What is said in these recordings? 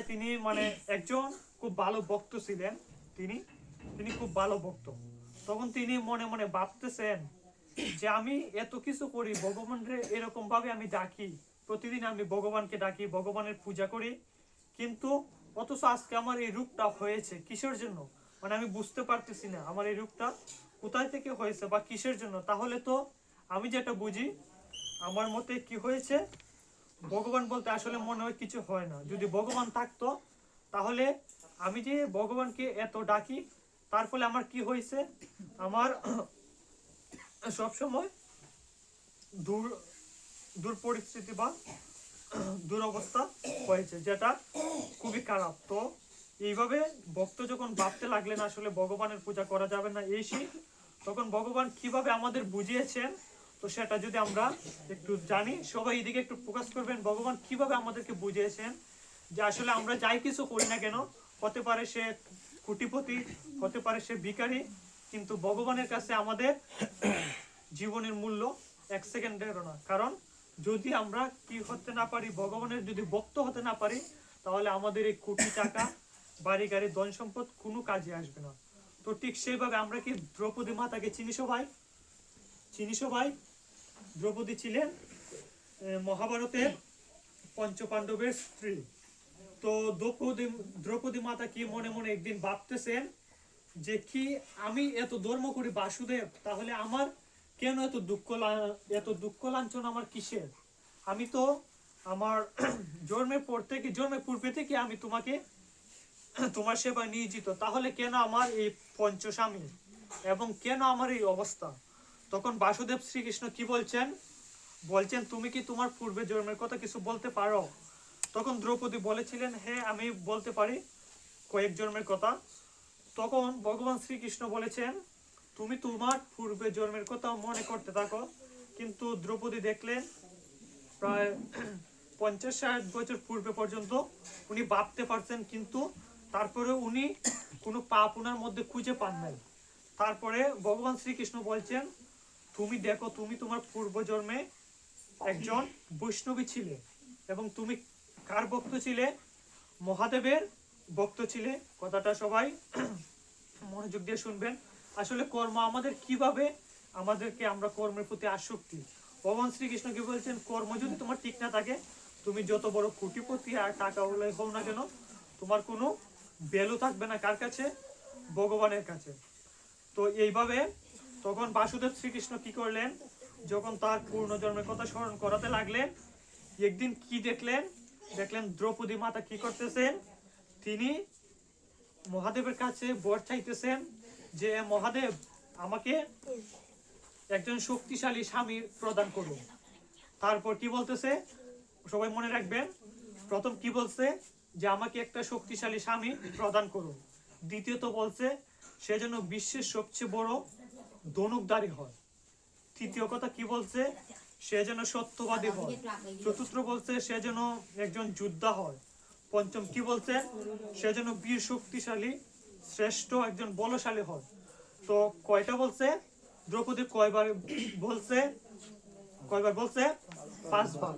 তিনি মানে একজন খুব ভালো ভক্ত ছিলেন। তিনি তিনি খুব ভালো ভক্ত। তখন তিনি মনে মনে ভাবতেছেন যে আমি এত কিছু করি, ভগবানকে এরকম ভাবে আমি ডাকি, প্রতিদিন আমি ভগবানকে ডাকি, ভগবানের পূজা করি, কিন্তু অথচ আজকে আমার এই রূপটা হয়েছে কিসের জন্য? মানে আমি বুঝতে পারতেছি না আমার এই রূপটা কোথায় থেকে হয়েছে বা কিসের জন্য। তাহলে তো আমি যেটা বুঝি, আমার মতে কি হয়েছে, ভগবান বলতে আসলে মনে হয় কিছু হয় না। যদি ভগবান থাকতো তাহলে আমি যে ভগবানকে এত ডাকি, তার ফলে আমার কি হয়েছে, আমার সবসময় দূর দূর পরিস্থিতি বা দুরবস্থা হয়েছে, যেটা খুবই খারাপ। তো এইভাবে ভক্ত যখন ভাবতে লাগলেন আসলে ভগবানের পূজা করা যাবে না এই সেই, তখন ভগবান কিভাবে আমাদের বুঝিয়েছেন, তো সেটা যদি আমরা একটু জানি, সবাই এদিকে একটু ফোকাস করবেন। ভগবান কিভাবে আমাদেরকে বুঝিয়েছেন যে আসলে আমরা যাই কিছু করি না কেন, হতে পারে সে কোটিপতি, হতে পারে সে ভিখারি, কিন্তু ভগবানের কাছে আমাদের জীবনের মূল্য এক সেকেন্ডেরও না। কারণ যদি আমরা কি হতে না পারি, ভগবানের যদি ভক্ত হতে না পারি, তাহলে আমাদের এই কোটি টাকা, বাড়ি গাড়ি, ধন সম্পদ কোনো কাজে আসবে না। তো ঠিক সেইভাবে আমরা কি দ্রৌপদী মাতাকে চিনি সবাই? চিনি সবাই? দ্রৌপদী ছিলেন মহাভারতের পঞ্চপাণ্ডবের স্ত্রী। তো দ্রৌপদী মাতা কি মনে মনে একদিন ভাবতেছেন যে কি আমি এত ধর্ম করি বাসুদেব, তাহলে আমার কেন এত দুঃখ লাঞ্ছন আমার কিসের? আমি তো আমার জন্মের পূর্বে থেকে আমি তোমাকে তোমার সেবায় নিয়োজিত, তাহলে কেন আমার এই পঞ্চস্বামী এবং কেন আমার এই অবস্থা? তখন বাসুদেব শ্রীকৃষ্ণ কি বলছেন, বলছেন তুমি কি তোমার পূর্বে জন্মের কথা কিছু বলতে পারো? তখন দ্রৌপদী বলেছিলেন হ্যাঁ আমি বলতে পারি কয়েক জন্মের কথা। তখন ভগবান শ্রীকৃষ্ণ বলেছেন তুমি তোমার পূর্বে জন্মের কথা মনে করতে থাকো। কিন্তু দ্রৌপদী দেখলেন প্রায় 50-60 বছর পূর্বে পর্যন্ত উনি ভাবতে পারছেন, কিন্তু তারপরে উনি কোনো পাপ উনার মধ্যে খুঁজে পান নাই। তারপরে ভগবান শ্রীকৃষ্ণ বলছেন তুমি দেখো তুমি তোমার পূর্বজন্মে একজন বৈষ্ণবী ছিলে, এবং তুমি কার ভক্ত ছিলে? মহাদেবের ভক্ত ছিলে। কথাটা সবাই মনোযোগ দিয়ে শুনবেন। আসলে কর্ম আমাদের কিভাবে আমাদেরকে আমরা কর্মের প্রতি আসক্তি। ভগবান শ্রীকৃষ্ণ কি বলছেন, কর্ম যদি তোমার ঠিক না থাকে, তুমি যত বড় কোটিপতি আর টাকা হলে হও না কেন, তোমার কোনো ভ্যালু থাকবে না কার কাছে? ভগবানের কাছে। তো এইভাবে তখন বাসুদেব শ্রীকৃষ্ণ কি করলেন, যখন তার পূর্ণজন্মের কথা স্মরণ করাতে লাগলেন, একদিন কি দেখলেন, দেখলেন দ্রৌপদী মাতা কি করতেছেন, তিনি মহাদেবের কাছে বর চাইতেছেন যে মহাদেব আমাকে একজন শক্তিশালী স্বামী প্রদান করুন। তারপর কি বলতেছে সবাই মনে রাখবেন, প্রথম কি বলছে যে আমাকে একটা শক্তিশালী স্বামী প্রদান করুন। দ্বিতীয়ত বলছে সে যেন বিশ্বের সবচেয়ে বড় ধনুকধারী হয়। তৃতীয় কথা কি বলছে, সে যেন সত্যবাদী হয়। চতুর্থ বলছে সে যেন একজন যোদ্ধা হয়। পঞ্চম কি বলছে, সে যেন বীর শক্তিশালী শ্রেষ্ঠ একজন বলশালী হয়। তো কয়টা বলছে দ্রৌপদী, বলছে কয়বার বলছে? 5 বার।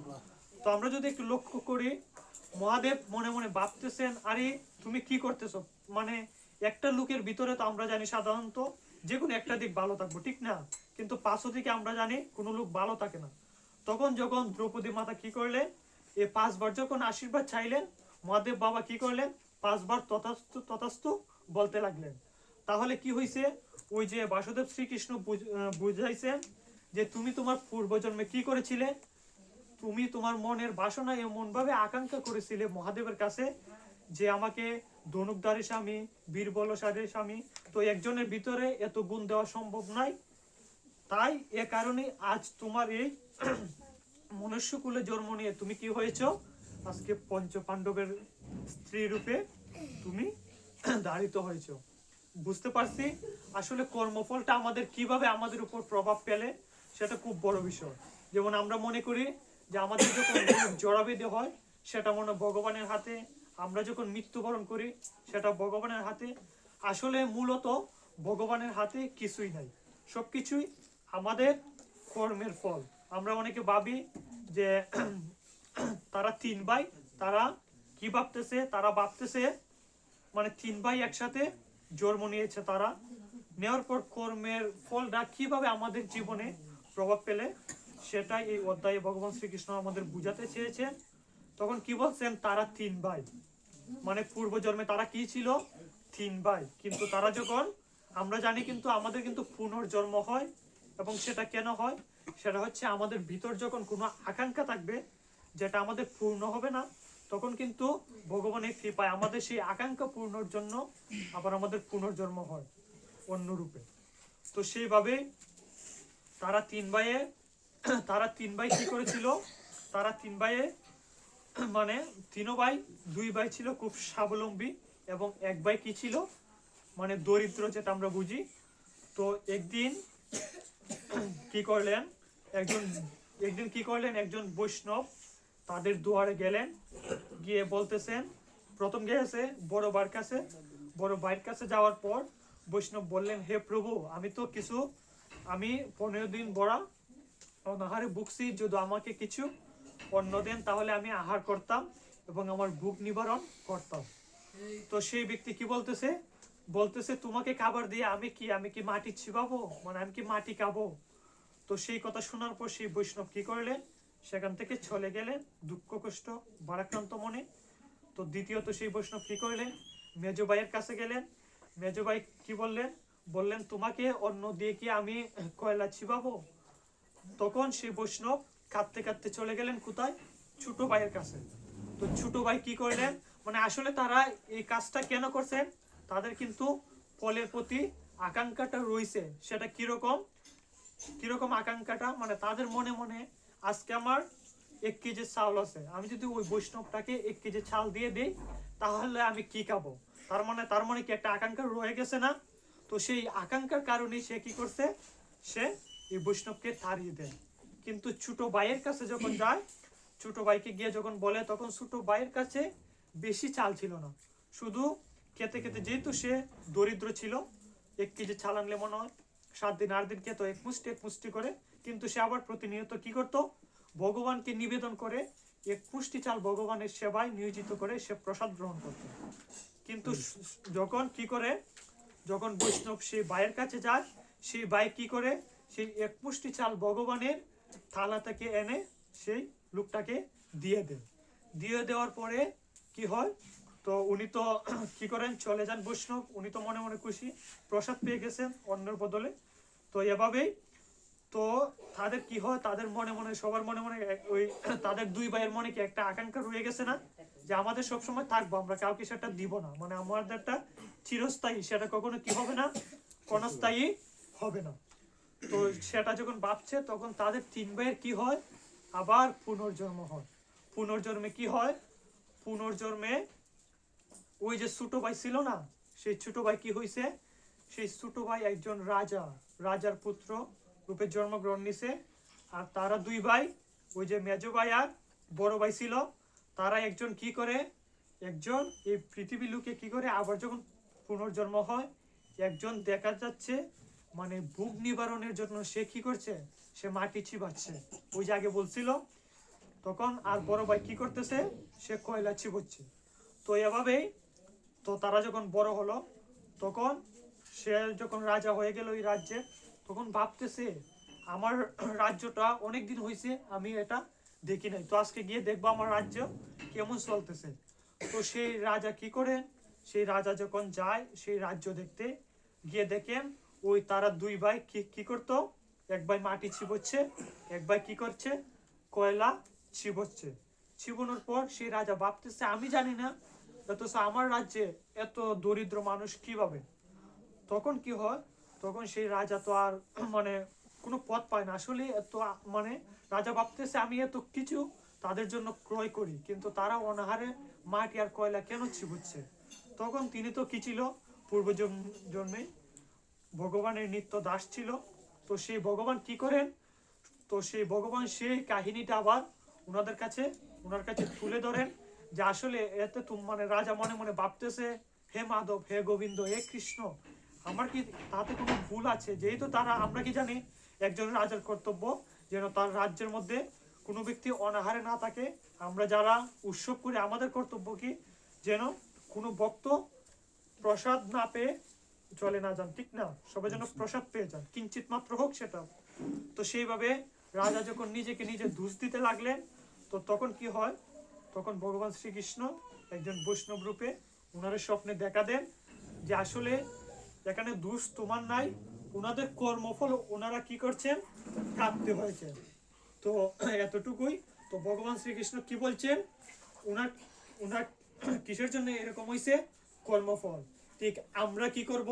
তো আমরা যদি একটু লক্ষ্য করি, মহাদেব মনে মনে ভাবতেছেন আরে তুমি কি করতেছো, মানে একটা লোকের ভিতরে তো আমরা জানি সাধারণত যে কোনো একটা দিক ভালো থাকবো, ঠিক না? কিন্তু পাঁচও দিকে আমরা জানি কোনো লোক ভালো থাকে না। তখন যখন দ্রৌপদী মাতা কি করলেন, এই 5 বার যখন আশীর্বাদ চাইলেন, মহাদেব বাবা কি করলেন, 5 বার তথাস্তু তথাস্তু বলতে লাগলেন। তাহলে কি হয়েছে, ওই যে বাসুদেব শ্রীকৃষ্ণ বুঝাইছেন যে তুমি তোমার পূর্বজন্মে কি করেছিলে, তুমি তোমার মনের বাসনা এমন ভাবে আকাঙ্ক্ষা করেছিলে মহাদেবের কাছে যে আমাকে ধনুকধারী স্বামী, বীর বলশালী স্বামী, তো একজনের ভিতরে এত গুণ দেওয়া সম্ভব নয়। তাই এ কারণে আজ তোমার এই মনুষ্যকুলে জন্ম নিয়ে তুমি কি হয়েছ, আজকে পঞ্চ পাণ্ডবের স্ত্রী রূপে তুমি ধারিত হয়েছ। বুঝতে পারছি আসলে কর্মফলটা আমাদের কিভাবে আমাদের উপর প্রভাব ফেলে, সেটা খুব বড় বিষয়। যেমন আমরা মনে করি যে আমাদের যখন জড়াবেদে হয় সেটা মনে ভগবানের হাতে, আমরা যখন মৃত্যুবরণ করি সেটা ভগবানের হাতে। আসলে মূলত ভগবানের হাতে কিছুই নাই, সবকিছুই আমাদের কর্মের ফল। আমরা অনেকে ভাবি যে তারা 3 ভাই, তারা কি ভাবতেছে, তারা ভাবতেছে মানে 3 ভাই একসাথে জন্ম নিয়েছে, তারা নেওয়ার পর কর্মের ফলটা কিভাবে আমাদের জীবনে প্রভাব ফেলে সেটাই এই অধ্যায়ে ভগবান শ্রীকৃষ্ণ আমাদের বুঝাতে চেয়েছেন। তখন কি বলছেন, তারা 3 ভাই, মানে পূর্বজন্মে তারা কি ছিল, 3 ভাই। কিন্তু তারা যখন, আমরা জানি কিন্তু আমাদের কিন্তু পুনর্জন্ম হয়, এবং সেটা কেন হয়, সেটা হচ্ছে আমাদের ভিতর যখন কোনো আকাঙ্ক্ষা থাকবে যেটা আমাদের পূর্ণ হবে না, তখন কিন্তু ভগবানের কৃপায় আমাদের সেই আকাঙ্ক্ষা পূর্ণর জন্য আবার আমাদের পুনর্জন্ম হয় অন্য রূপে। তো সেইভাবে তারা 3 ভাইয়ে তারা 3 ভাই কি করেছিল, তারা 3 ভাইয়ে মানে 3 ভাই, 2 ভাই ছিল খুব স্বাবলম্বী এবং 1 ভাই কি ছিল, মানে দরিদ্র, যেটা আমরা বুঝি। তো একদিন কি করলেন, একজন বৈষ্ণব তাদের দুয়ারে গেলেন, গিয়ে বলতেছেন, প্রথম গিয়েছে বড় ভাইয়ের কাছে যাওয়ার পর বৈষ্ণব বললেন, হে প্রভু, আমি 15 দিন বড়া অনাহারে ভুগছি, যদি আমাকে কিছু অন্ন দেন তাহলে আমি আহার করতাম এবং আমার ভুখ নিবারণ করতাম। তো সেই ব্যক্তি কি বলতেছে তোমাকে খাবার দিয়ে আমি কি মাটি ছিপাবো, মানে আমি কি মাটি খাবো? তো সেই কথা শোনার পর সেই বৈষ্ণব কি করলেন, সেখান থেকে চলে গেলেন দুঃখ কষ্ট ভারাক্রান্ত মনে। তো দ্বিতীয়ত সেই বৈষ্ণব কি করলেন, মেজো ভাইয়ের কাছে গেলেন। মেজো ভাই কি বললেন তোমাকে অন্ন দিয়ে কি আমি কয়লা ছিপাবো? তখন সেই বৈষ্ণব কাঁদতে কাঁদতে চলে গেলেন কোথায়, ছোট ভাইয়ের কাছে। তো ছোট ভাই কি করলেন, মানে আসলে তারা এই কাজটা কেন করছেন, তাদের কিন্তু ফলের প্রতি আকাঙ্ক্ষাটা রয়েছে। সেটা কিরকম আকাঙ্ক্ষাটা, মানে তাদের মনে মনে আজকে আমার 1 কেজি চাউল আছে, আমি যদি ওই বৈষ্ণবটাকে 1 কেজি চাল দিয়ে দিই তাহলে আমি কি খাবো? তার মনে কি একটা আকাঙ্ক্ষা রয়ে গেছে না? তো সেই আকাঙ্ক্ষার কারণে সে কি করছে, সে এই বৈষ্ণবকে তাড়িয়ে দেয়। কিন্তু ছোট ভাইয়ের কাছে যখন যায়, ছোট ভাইকে গিয়ে যখন বলে, তখন ছোট ভাইয়ের কাছে বেশি চাল ছিল না, শুধু খেতে খেতে, যেহেতু সে দরিদ্র ছিল, 1 কেজি চাল আনলে মনে হয় 7 দিন 8 দিন খেত, এক মুষ্টি করে। কিন্তু সে আবার প্রতিনিয়ত কি করত, ভগবানকে নিবেদন করে 1 মুষ্টি চাল ভগবানের সেবায় নিয়োজিত করে সে প্রসাদ গ্রহণ করত। কিন্তু যখন বৈষ্ণব সেই ভাইয়ের কাছে যায়, সেই ভাই কি করে, সেই 1 মুষ্টি চাল ভগবানের থালা থেকে এনে সেই লোকটাকে দিয়ে দেওয়ার পরে কি হয়, তো উনি তো কি করেন, চলে যান বৈষ্ণব, উনি তো মনে মনে খুশি, প্রসাদ পেয়ে গেছেন অন্যের বদলে। তো এভাবেই তো তাদের কি হয়, তাদের মনে মনে, সবার মনে মনে ওই তাদের 2 ভাইয়ের মনে কি একটা আকাঙ্ক্ষা রয়ে গেছে না, যে আমাদের সবসময় থাকবো, আমরা কাউকে সেটা দিব না, মানে আমাদেরটা চিরস্থায়ী, সেটা কখনো কি হবে না, ক্ষণস্থায়ী হবে না। তো সেটা যখন ভাবছে, তখন তাদের 3 ভাইয়ের কি হয়, আবার পুনর্জন্ম হয়। পুনর্জন্মে কি হয়, পুনর্জন্মে ওই যে ছোট ভাই ছিল না, সেই ছোট ভাই কি হয়েছে, সেই ছোট ভাই একজন রাজার পুত্র রূপে জন্মগ্রহণ নিছে। আর তারা 2 ভাই, ওই যে মেজো ভাই আর বড় ভাই ছিল, তারা একজন কি করে, একজন এই পৃথিবী লোকে কি করে, আবার যখন পুনর্জন্ম হয়, একজন দেখা যাচ্ছে মানে ভোগ নিবারণের জন্য সে কি করছে, সে মাটি চিবাচ্ছে, ওই যে আগে বলছিল। তখন আর বড় ভাই কি করতেছে, সে কয়লা চিবোচ্ছে। তো এভাবেই তো তারা যখন বড় হলো, তখন সে যখন রাজা হয়ে গেল ওই রাজ্যে, তখন ভাবতেছে আমার রাজ্যটা অনেক দিন হয়েছে আমি এটা দেখি নাই, তো আজকে গিয়ে দেখবো আমার রাজ্য কেমন চলতেছে। তো সেই রাজা কি করেন, সেই রাজা যখন যায় সেই রাজ্য দেখতে, গিয়ে দেখেন ওই তারা 2 ভাই কি করতো, 1 ভাই মাটি ছিবোচ্ছে, 1 ভাই কি করছে, কয়লা ছিবোনোর পর সেই রাজা ভাবতেছে আমি জানি না অথচ আমার রাজ্যে এত দরিদ্র মানুষ কিভাবে। তখন কি হয়, তখন সেই রাজা তো আর মানে কোনো পথ পায় না, আসলে এত মানে রাজা ভাবতেছে আমি এত কিছু তাদের জন্য ক্রয় করি, কিন্তু তারা অনাহারে মাটি আর কয়লা কেন চিবুচ্ছে। তখন তিনি তো কি ছিল, পূর্ব জন্মে ভগবানের নিত্য দাস ছিল। তো সেই ভগবান কি করেন, তো সেই ভগবান সেই কাহিনীটা আবার ওনার কাছে তুলে ধরেন, যে আসলে এতে মানে রাজা মনে মনে ভাবতেছে, হে মাধব, হে গোবিন্দ, হে কৃষ্ণ, আমার কি তাতে কোনো ভুল আছে? যেহেতু আমরা কি জানি একজন রাজার কর্তব্য যেন তার রাজ্যের মধ্যে কোনো ব্যক্তি অনাহারে না থাকে। আমরা যারা উৎসব করি আমাদের কর্তব্য কি যেন কোনো ভক্ত প্রসাদ না পেয়ে চলে না যান, ঠিক না? সবাই যেন প্রসাদ পেয়ে যান, কিঞ্চিত মাত্র হোক সেটা। তো সেইভাবে রাজা যখন নিজেকে নিজে দোষ দিতে লাগলেন, তো তখন কি হয়, তখন ভগবান শ্রীকৃষ্ণ একজন বৈষ্ণব রূপে ওনার স্বপ্নে দেখা দেন যে আসলে এখানে দোষ তোমার নাই, ওনাদের কর্মফল ওনারা কি করছেন, কাঁদতে হয়েছে। তো এতটুকুই। তো ভগবান শ্রীকৃষ্ণ কি বলছেন, ওনার ওনার কিসের জন্য এরকম হয়েছে, কর্মফল। ঠিক আমরা কি করব,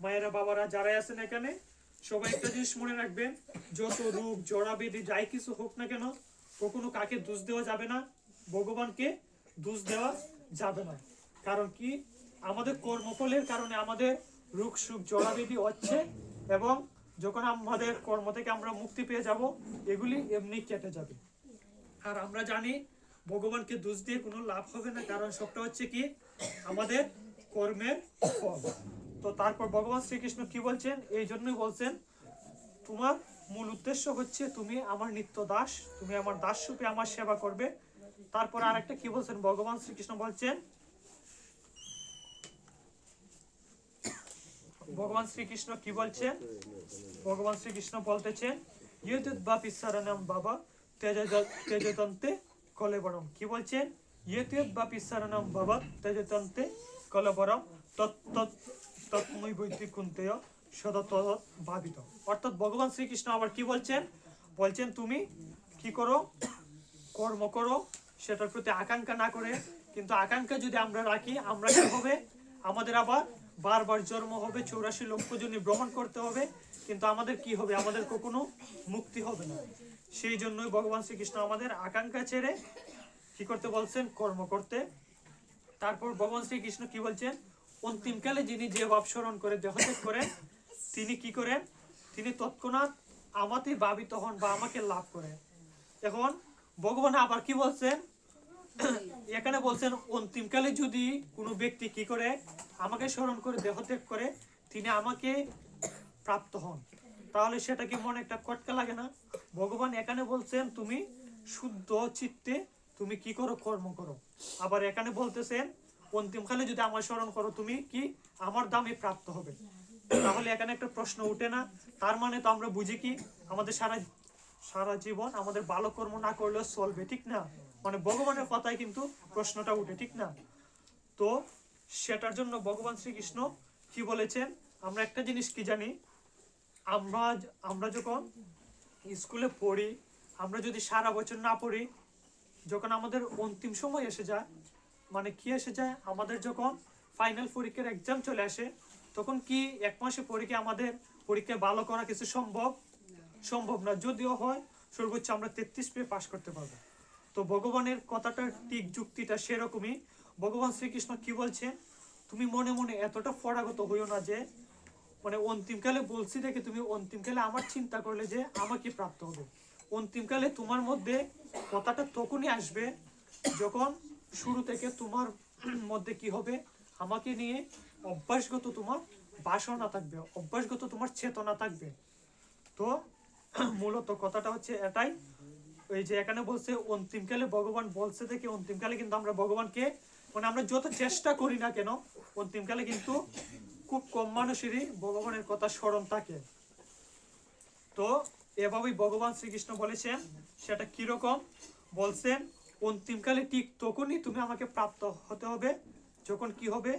মায়েরা বাবারা যারা আছেন এখানে সবাই একটা জিনিস মনে রাখবেন, যত রূপ জড়াবেদি যাই কিছু হোক না কেন, কখনো কাকে দোষ দেওয়া যাবে না, ভগবানকে দোষ দেওয়া যাবে না। কারণ কি, আমাদের কর্মফলের কারণে আমাদের রোগ সুখ জড়াবেদি হচ্ছে, এবং যখন আমাদের কর্ম থেকে আমরা মুক্তি পেয়ে যাব, এগুলি এমনি কেটে যাবে। আর আমরা জানি ভগবানকে দোষ দিয়ে কোনো লাভ হবে না, কারণ সবটা হচ্ছে কি আমাদের কর্মের ফল। তো তারপর ভগবান শ্রীকৃষ্ণ কি বলছেন, এই জন্যই বলছেন তোমার মূল উদ্দেশ্য হচ্ছে তুমি আমার নিত্য দাস, তুমি আমার দাস রূপে আমার সেবা করবে। তারপর আরেকটা কি বলছেন ভগবান শ্রীকৃষ্ণ বলছেন, ভগবান শ্রীকৃষ্ণ কি বলছেন, ভগবান শ্রীকৃষ্ণ বলতেছেন ইয়দ্বাপি শরণম বাবা তেজতন্তে কলেবরম। কি বলছেন, ইয়দ্বাপি শরণম বাবা তেজতন্তে কলেবরম তৎময় বৈদিক কুন্তেয় সদত ভাবিত। অর্থাৎ ভগবান শ্রীকৃষ্ণ আবার কি বলছেন, বলছেন তুমি কি করো, কর্ম করো, সেটার প্রতি আকাঙ্ক্ষা না করে। কিন্তু আকাঙ্ক্ষা যদি আমরা রাখি, আমরা কি হবে, আমাদের আবার বারবার জন্ম হবে, 84 লক্ষ জনী ভ্রমণ করতে হবে, কিন্তু আমাদের কি হবে, আমাদের কখনো মুক্তি হবে না। সেই জন্যই ভগবান শ্রীকৃষ্ণ আমাদের আকাঙ্ক্ষা ছেড়ে কি করতে বলছেন, কর্ম করতে। তারপর ভগবান শ্রীকৃষ্ণ কি বলছেন, অন্তিমকালে যিনি যে ভাব স্মরণ করে দেহত্যাগ করেন, তিনি কি করেন, তিনি তৎক্ষণাৎ আমাতে ভাবিত হন বা আমাকে লাভ করেন। এখন ভগবান আবার কি বলছেন, এখানে বলছেন অন্তিমকালে যদি কোনো ব্যক্তি কি করে, আমাকে স্মরণ করে দেহত্যাগ করে, তিনি আমাকে প্রাপ্ত হন। তাহলে সেটা কি মনে একটা কটকা লাগে না? ভগবান এখানে বলছেন তুমি শুদ্ধ চিত্তে তুমি কি করো, কর্ম করো। আবার এখানে বলতেছেন অন্তিমকালে যদি আমার স্মরণ করো, তুমি কি আমার দামে প্রাপ্ত হবে। তাহলে এখানে একটা প্রশ্ন উঠে না? তার মানে তো আমরা বুঝি কি, আমাদের সারা জীবন আমাদের ভালো কর্ম না করলেও চলবে, ঠিক না? মানে ভগবানের কথায় কিন্তু প্রশ্নটা উঠে, ঠিক না? তো সেটার জন্য ভগবান শ্রীকৃষ্ণ কি বলেছেন, আমরা একটা জিনিস কি জানি, আমরা যখন স্কুলে পড়ি, আমরা যদি সারা বছর না পড়ি, যখন আমাদের অন্তিম সময় এসে যায়, মানে কি এসে যায়, আমাদের যখন ফাইনাল পরীক্ষার এক্সাম চলে আসে, তখন কি 1 মাসে পরীক্ষা আমাদের পরীক্ষায় ভালো করা কিছু সম্ভব না। যদিও হয় সর্বোচ্চ আমরা 33 পেয়ে পাশ করতে পারবো। তো ভগবানের কথাটা ঠিক যুক্তিটা সেরকমই। ভগবান শ্রীকৃষ্ণ কি বলছেন, তুমি মনে মনে এতটা ফরাগত হইও না যে মানে অন্তিমকালে বলছি দেখে তুমি অন্তিমকালে আমার চিন্তা করলে যে আমাকে প্রাপ্ত হবে। অন্তিমকালে তোমার মধ্যে কথাটা তখনই আসবে যখন শুরু থেকে তোমার মধ্যে কি হবে, আমাকে নিয়ে অভ্যাসগত তোমার বাসনা থাকবে, অভ্যাসগত তোমার চেতনা থাকবে। তো মূলত কথাটা হচ্ছে এটাই, ওই যে এখানে বলছে অন্তিমকালে ভগবান বলছে দেখে অন্তিমকালে কিন্তু আমরা ভগবানকে মানে আমরা যত চেষ্টা করি না কেন, অন্তিমকালে কিন্তু খুব কম মানুষেরই ভগবানের কথা স্মরণ থাকে। তো এভাবেই ভগবান শ্রীকৃষ্ণ বলেছেন, সেটা কিরকম বলছেন, অন্তিমকালে ঠিক তখনই তুমি আমাকে প্রাপ্ত হতে হবে যখন কি হবে,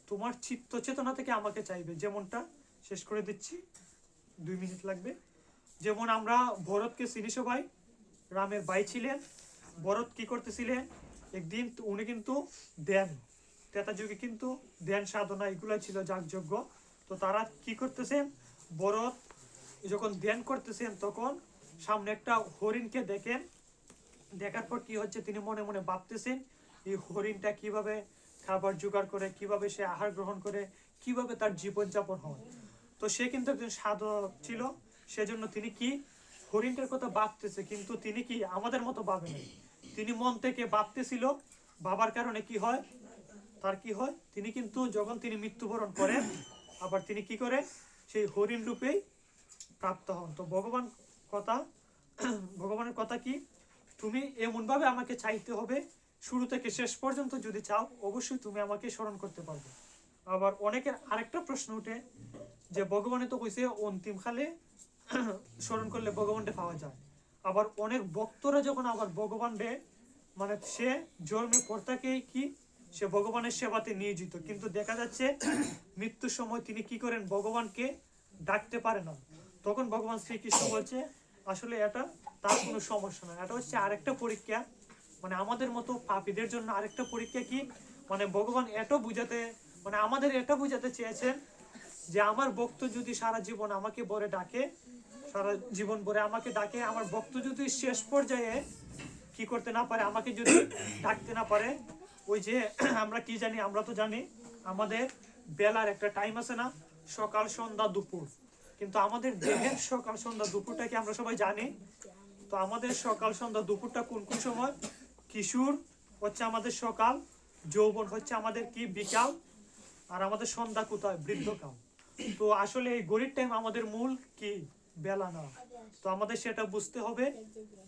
তোমার চিত্ত চেতনা থেকে আমাকে চাইবে। যেমনটা শেষ করে দিচ্ছি, 2 মিনিট লাগবে। যেমন আমরা ভরতকে চিনি সবাই, রামের ভাই ছিলেন। ভরত কি করতেছিলেন, একদিন উনি কিন্তু ধ্যান, ত্রেতা যুগে কিন্তু ধ্যান সাধনা এগুলো ছিল যাগযজ্ঞ। তো তারা কি করতেছেন, ভরত যখন ধ্যান করতেছেন তখন সামনে একটা হরিণকে দেখেন। দেখার পর কি হচ্ছে, তিনি মনে মনে ভাবতেছেন এই হরিণটা কিভাবে খাবার জোগাড় করে, কিভাবে সে আহার গ্রহণ করে, কিভাবে তার জীবনযাপন হয়। তো সে কিন্তু একজন সাধক ছিল, সেজন্য তিনি কি হরিণটার কথা ভাবতেছে, কিন্তু তিনি কি আমাদের মতো ভাবেন, তিনি মন থেকে ভাবতেছিল। ভাবার কারণে কি হয়, তার কি হয়, তিনি কিন্তু যখন তিনি মৃত্যুবরণ করেন, আবার তিনি কি করেন, সেই হরিণ রূপেই প্রাপ্ত হন। তো ভগবানের কথা কি, তুমি এমন ভাবে আমাকে চাইতে হবে, শুরু থেকে শেষ পর্যন্ত যদি চাও অবশ্যই তুমি আমাকে স্মরণ করতে পারবে। আবার অনেকের আরেকটা প্রশ্ন উঠে যে ভগবানে তো কইছে অন্তিম কালে স্মরণ করলে ভগবানকে পাওয়া যায়। আবার অনেক ভক্তরা যখন আবার ভগবানকে মানে সে জন্মের পর থেকেই কি সে ভগবানের সেবাতে নিয়োজিত, কিন্তু দেখা যাচ্ছে মৃত্যুর সময় তিনি কি করেন ভগবানকে ডাকতে পারে না। তখন ভগবান শ্রীকৃষ্ণ বলছে আসলে এটা তার কোনো সমস্যা না, এটা হচ্ছে আরেকটা পরীক্ষা, মানে আমাদের মতো পাপীদের জন্য আরেকটা পরীক্ষা। কি মানে ভগবান এটা বুঝাতে মানে আমাদের এটা বুঝাতে চেয়েছেন যে আমার ভক্ত যদি সারা জীবন আমাকে ভরে ডাকে, সারা জীবন ভরে আমাকে ডাকে, আমার ভক্ত যদি শেষ পর্যায়ে কি করতে না পারে, আমাকে যদি ডাকতে না পারে, ওই যে আমরা কি জানি, আমরা তো জানি আমাদের বেলার একটা টাইম আছে না, সকাল সন্ধ্যা দুপুর, কিন্তু আমাদের দেহের সকাল সন্ধ্যা দুপুরটা কি আমরা সবাই জানি? তো আমাদের সকাল সন্ধ্যা দুপুরটা কোন কোন সময়? কিশোর হচ্ছে আমাদের সকাল, যৌবন হচ্ছে আমাদের কি বিকাল, আর আমাদের সন্ধ্যা কোথায়? বৃদ্ধকাল। তো আসলে এই ঘড়ির টাইম আমাদের মূল কি বেলা না। তো আমাদের সেটা বুঝতে হবে,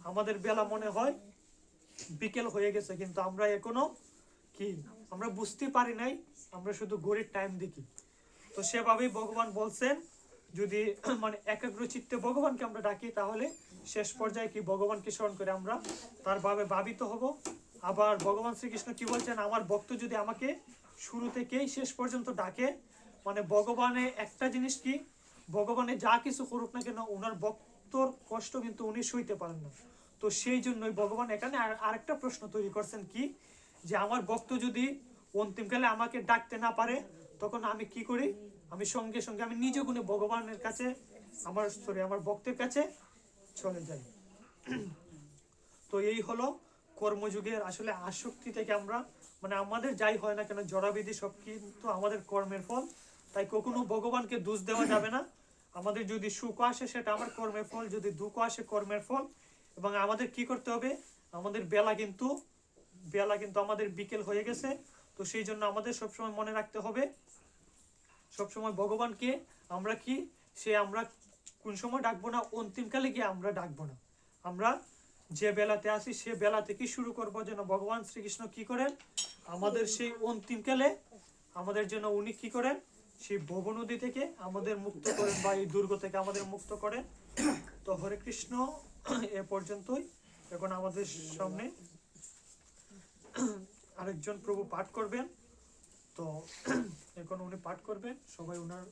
আমাদের বেলা মনে হয় বিকেল হয়ে গেছে, কিন্তু আমরা এখনো কি আমরা বুঝতে পারি নাই, আমরা শুধু ঘড়ির টাইম দেখি। তো সেভাবেই ভগবান বলছেন যদি মানে একাগ্র চিত্তে ভগবানকে আমরা ডাকি তাহলে শেষ পর্যায়ে কি ভগবানকে স্মরণ করে আমরা তার ভাবে ভাবিত হব। আবার ভগবান শ্রীকৃষ্ণ কি বলছেন, আমার ভক্ত যদি আমাকে শুরু থেকেই শেষ পর্যন্ত ডাকে, মানে ভগবানে একটা জিনিস কি, ভগবানে যা কিছু করুক না কেন ওনার ভক্তর কষ্ট কিন্তু উনি সইতে পারেন না। তো সেই জন্যই ভগবান এখানে আরেকটা প্রশ্ন তৈরি করছেন কি, যে আমার ভক্ত যদি অন্তিমকালে আমাকে ডাকতে না পারে তখন আমি কি করি, আমি সঙ্গে সঙ্গে আমি নিজ গুণে ভগবানের কাছে আমার ভক্তের কাছে চলে যাই। তো এই হলো কর্মযুগের আসলে আসক্তি থেকে আমরা মানে আমাদের যাই হয় না কেন জড়াবিধি সব কিন্তু আমাদের কর্মের ফল, তাই কখনো ভগবানকে দোষ দেওয়া যাবে না। আমাদের যদি সুখ আসে সেটা আমার কর্মের ফল, যদি দুঃখ আসে কর্মের ফল। এবং আমাদের কি করতে হবে, আমাদের বেলা কিন্তু আমাদের বিকেল হয়ে গেছে। তো সেই জন্য আমাদের সবসময় মনে রাখতে হবে, সবসময় ভগবানকে আমরা কি আমরা কোন সময় ডাকবো না, অন্তিমকালে গিয়ে আমরা ডাকবো না, আমরা যে বেলাতে আসি সে বেলা থেকে শুরু করবো, যেন ভগবান শ্রীকৃষ্ণ কি করেন আমাদের সেই অন্তিমকালে আমাদের জন্য উনি কি করেন সেই ভব নদী থেকে আমাদের মুক্ত করেন বা এই দুর্গ থেকে আমাদের মুক্ত করেন। তো হরে কৃষ্ণ, এ পর্যন্তই। এখন আমাদের সামনে আরেকজন প্রভু পাঠ করবেন, তো এখন উনি পাঠ করবেন, সবাই ওনার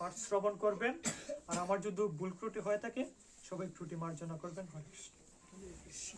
পাঠ শ্রবণ করবেন। আর আমার যদি ভুল ত্রুটি হয়ে থাকে সবাই ত্রুটি মার্জনা করবেন। হরে কৃষ্ণ।